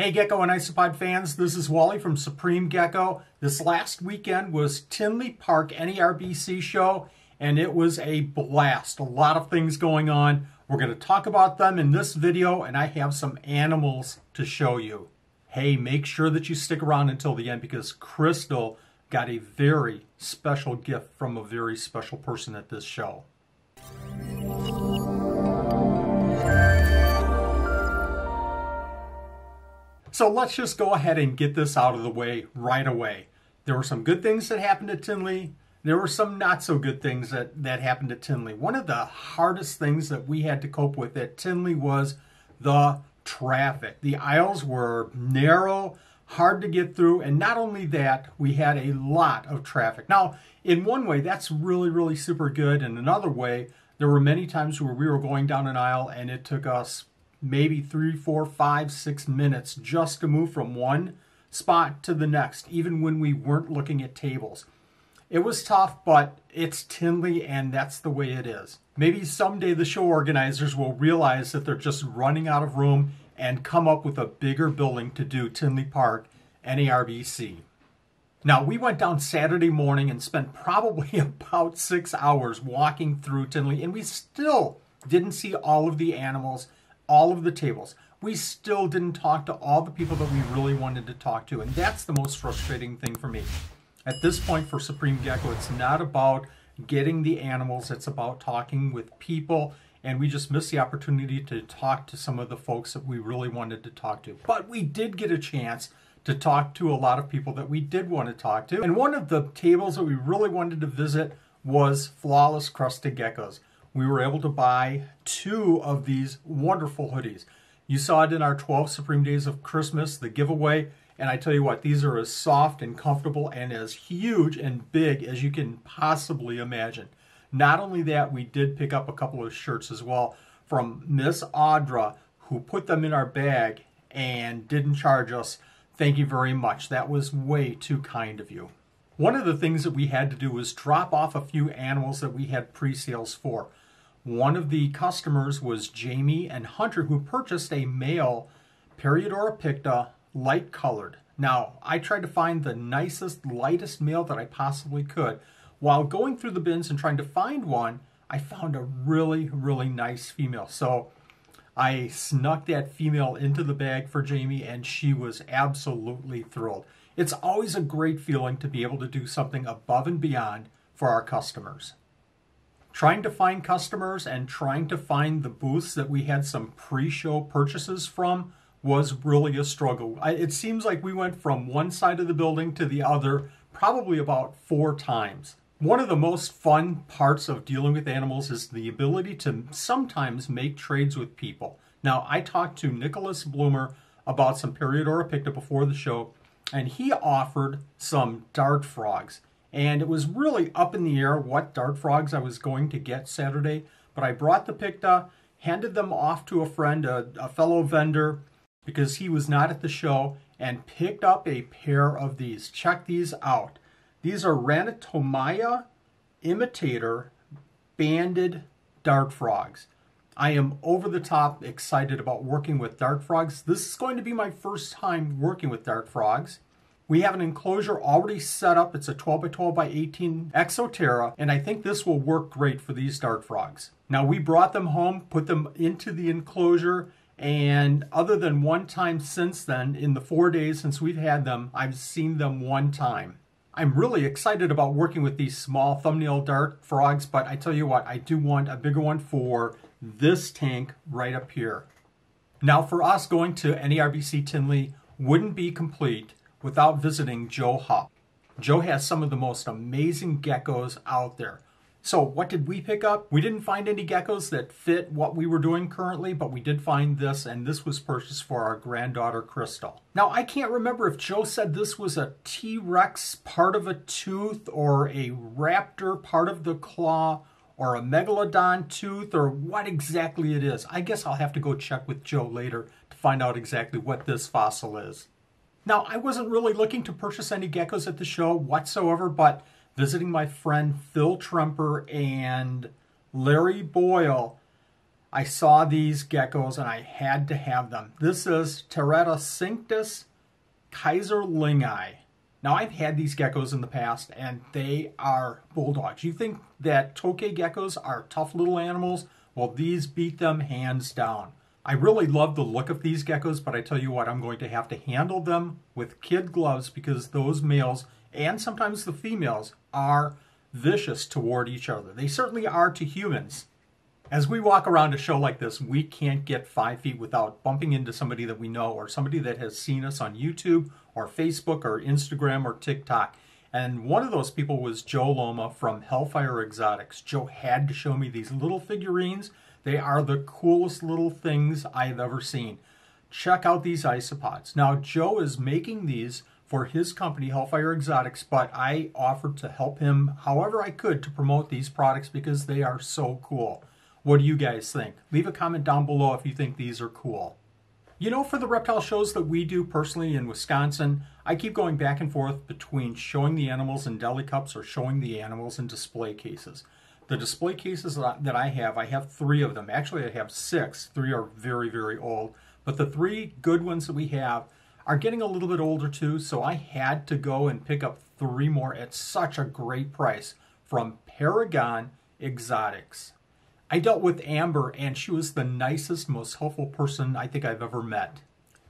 Hey Gecko and Isopod fans, this is Wally from Supreme Gecko. This last weekend was Tinley Park NARBC show, and it was a blast. A lot of things going on. We're going to talk about them in this video, and I have some animals to show you. Hey, make sure that you stick around until the end because Crystal got a very special gift from a very special person at this show. So let's just go ahead and get this out of the way right away. There were some good things that happened at Tinley. There were some not so good things that happened at Tinley. One of the hardest things that we had to cope with at Tinley was the traffic. The aisles were narrow, hard to get through, and not only that, we had a lot of traffic. Now, in one way, that's really super good. In another way, there were many times where we were going down an aisle and it took us maybe 3, 4, 5, 6 minutes just to move from one spot to the next, even when we weren't looking at tables. It was tough, but it's Tinley and that's the way it is. Maybe someday the show organizers will realize that they're just running out of room and come up with a bigger building to do Tinley Park NARBC. Now, we went down Saturday morning and spent probably about 6 hours walking through Tinley, and we still didn't see all of the animals, all of the tables. We still didn't talk to all the people that we really wanted to talk to, and that's the most frustrating thing for me. At this point for Supreme Gecko, it's not about getting the animals, it's about talking with people, and we just missed the opportunity to talk to some of the folks that we really wanted to talk to. But we did get a chance to talk to a lot of people that we did want to talk to, and one of the tables that we really wanted to visit was Flawless Crested Geckos. We were able to buy 2 of these wonderful hoodies. You saw it in our 12 Supreme Days of Christmas, the giveaway, and I tell you what, these are as soft and comfortable and as huge and big as you can possibly imagine. Not only that, we did pick up a couple of shirts as well from Miss Audra, who put them in our bag and didn't charge us. Thank you very much. That was way too kind of you. One of the things that we had to do was drop off a few animals that we had pre-sales for. One of the customers was Jamie and Hunter, who purchased a male Periodora picta, light colored. Now, I tried to find the nicest, lightest male that I possibly could. While going through the bins and trying to find one, I found a really nice female. So I snuck that female into the bag for Jamie, and she was absolutely thrilled. It's always a great feeling to be able to do something above and beyond for our customers. Trying to find customers and trying to find the booths that we had some pre-show purchases from was really a struggle. It seems like we went from one side of the building to the other probably about 4 times. One of the most fun parts of dealing with animals is the ability to sometimes make trades with people. Now, I talked to Nicholas Bloomer about some Periodora picta before the show, and he offered some dart frogs. And it was really up in the air what dart frogs I was going to get Saturday, but I brought the picta, handed them off to a friend, a fellow vendor, because he was not at the show, and picked up a pair of these. Check these out. These are Ranitomaya imitator banded dart frogs. I am over the top excited about working with dart frogs. This is going to be my first time working with dart frogs. We have an enclosure already set up. It's a 12 by 12 by 18 Exoterra, and I think this will work great for these dart frogs. Now, we brought them home, put them into the enclosure, and other than one time since then, in the 4 days since we've had them, I've seen them one time. I'm really excited about working with these small thumbnail dart frogs, but I tell you what, I do want a bigger one for this tank right up here. Now, for us, going to NARBC Tinley wouldn't be complete without visiting Joe Hupp. Joe has some of the most amazing geckos out there. So what did we pick up? We didn't find any geckos that fit what we were doing currently, but we did find this, and this was purchased for our granddaughter, Crystal. Now, I can't remember if Joe said this was a T-Rex part of a tooth, or a raptor part of the claw, or a megalodon tooth, or what exactly it is. I guess I'll have to go check with Joe later to find out exactly what this fossil is. Now, I wasn't really looking to purchase any geckos at the show whatsoever, but visiting my friend Phil Tremper and Larry Boyle, I saw these geckos and I had to have them. This is Pteratocynctus kaiserlingi. Now, I've had these geckos in the past and they are bulldogs. You think that tokay geckos are tough little animals? Well, these beat them hands down. I really love the look of these geckos, but I tell you what, I'm going to have to handle them with kid gloves because those males and sometimes the females are vicious toward each other. They certainly are to humans. As we walk around a show like this, we can't get 5 feet without bumping into somebody that we know or somebody that has seen us on YouTube or Facebook or Instagram or TikTok. And one of those people was Joe Loma from Hellfire Exotics. Joe had to show me these little figurines. They are the coolest little things I've ever seen. Check out these isopods. Now, Joe is making these for his company, Hellfire Exotics, but I offered to help him however I could to promote these products because they are so cool. What do you guys think? Leave a comment down below if you think these are cool. You know, for the reptile shows that we do personally in Wisconsin, I keep going back and forth between showing the animals in deli cups or showing the animals in display cases. The display cases that I have 3 of them. Actually, I have 6. 3 are very, very old. But the 3 good ones that we have are getting a little bit older too, so I had to go and pick up 3 more at such a great price from Paragon Exotics. I dealt with Amber, and she was the nicest, most helpful person I think I've ever met.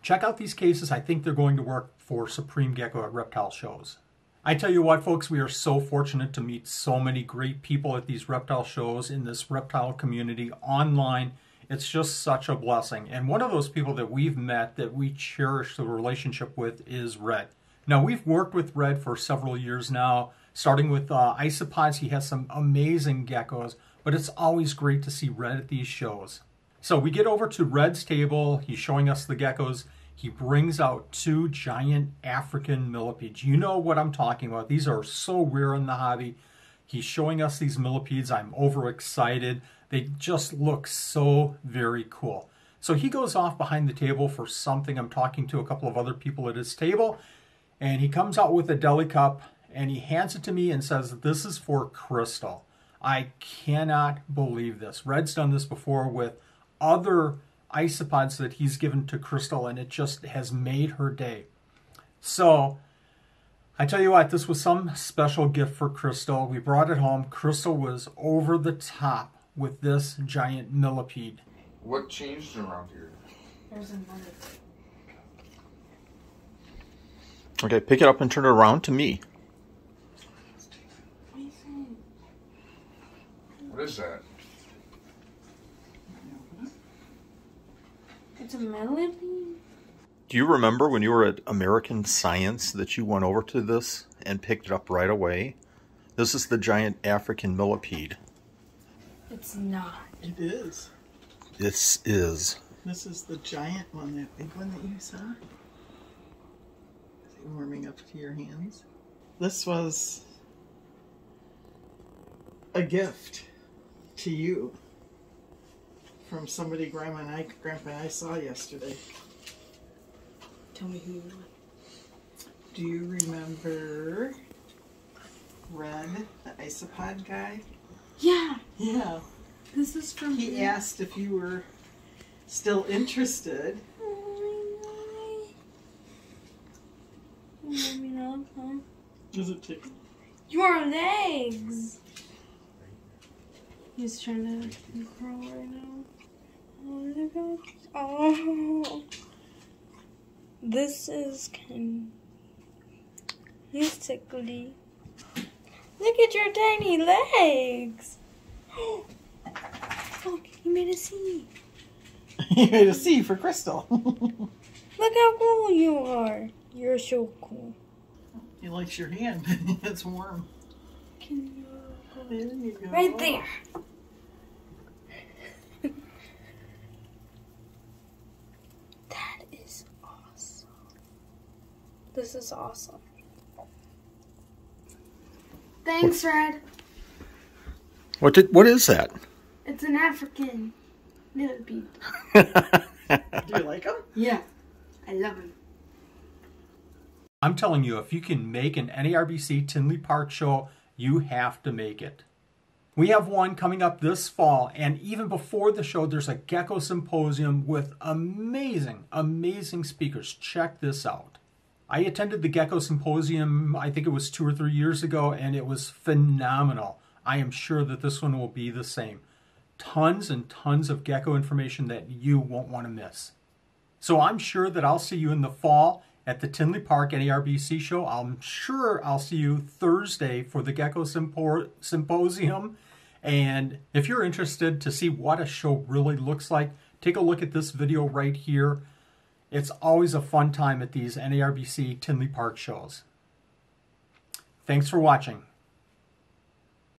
Check out these cases. I think they're going to work for Supreme Gecko at reptile shows. I tell you what, folks, we are so fortunate to meet so many great people at these reptile shows in this reptile community online. It's just such a blessing. And one of those people that we've met that we cherish the relationship with is Red. Now, we've worked with Red for several years now, starting with isopods. He has some amazing geckos, but it's always great to see Red at these shows. So we get over to Red's table. He's showing us the geckos. He brings out 2 giant African millipedes. You know what I'm talking about. These are so rare in the hobby. He's showing us these millipedes. I'm overexcited. They just look so very cool. So he goes off behind the table for something. I'm talking to a couple of other people at his table, and he comes out with a deli cup, and he hands it to me and says, "This is for Crystal." I cannot believe this. Red's done this before with other isopods that he's given to Crystal, and it just has made her day. So I tell you what, this was some special gift for Crystal. We brought it home. Crystal was over the top with this giant millipede. What changed around here? There's another. Okay, pick it up and turn it around to me. What is that? It's a millipede? Do you remember when you were at American Science that you went over to this and picked it up right away? This is the giant African millipede. It's not. It is. This is. This is the giant one, that big one that you saw. Is it warming up to your hands? This was a gift to you from somebody Grandpa and I saw yesterday. Tell me who you are. Do you remember Red, the isopod guy? Yeah. Yeah. This is from He him. asked if you were still interested. Oh my God. Let me know, huh? Does it tickle? Your legs! He's trying to crawl right now. Oh, look at Oh. This is kind of... He's tickly. Look at your tiny legs! Look, he made a C. You made a C for Crystal. Look how cool you are. You're so cool. He likes your hand. It's warm. Can you There you go. right there. That is awesome. This is awesome. Thanks, Red. What is that? It's an African millipede. Do you like him? Yeah, I love him. I'm telling you, if you can make an NARBC Tinley Park show, you have to make it. We have one coming up this fall, and even before the show, there's a Gecko Symposium with amazing, amazing speakers. Check this out. I attended the Gecko Symposium, I think it was 2 or 3 years ago, and it was phenomenal. I am sure that this one will be the same. Tons and tons of gecko information that you won't want to miss. So I'm sure that I'll see you in the fall at the Tinley Park NARBC show. I'm sure I'll see you Thursday for the Gecko Symposium. And if you're interested to see what a show really looks like, take a look at this video right here. It's always a fun time at these NARBC Tinley Park shows. Thanks for watching.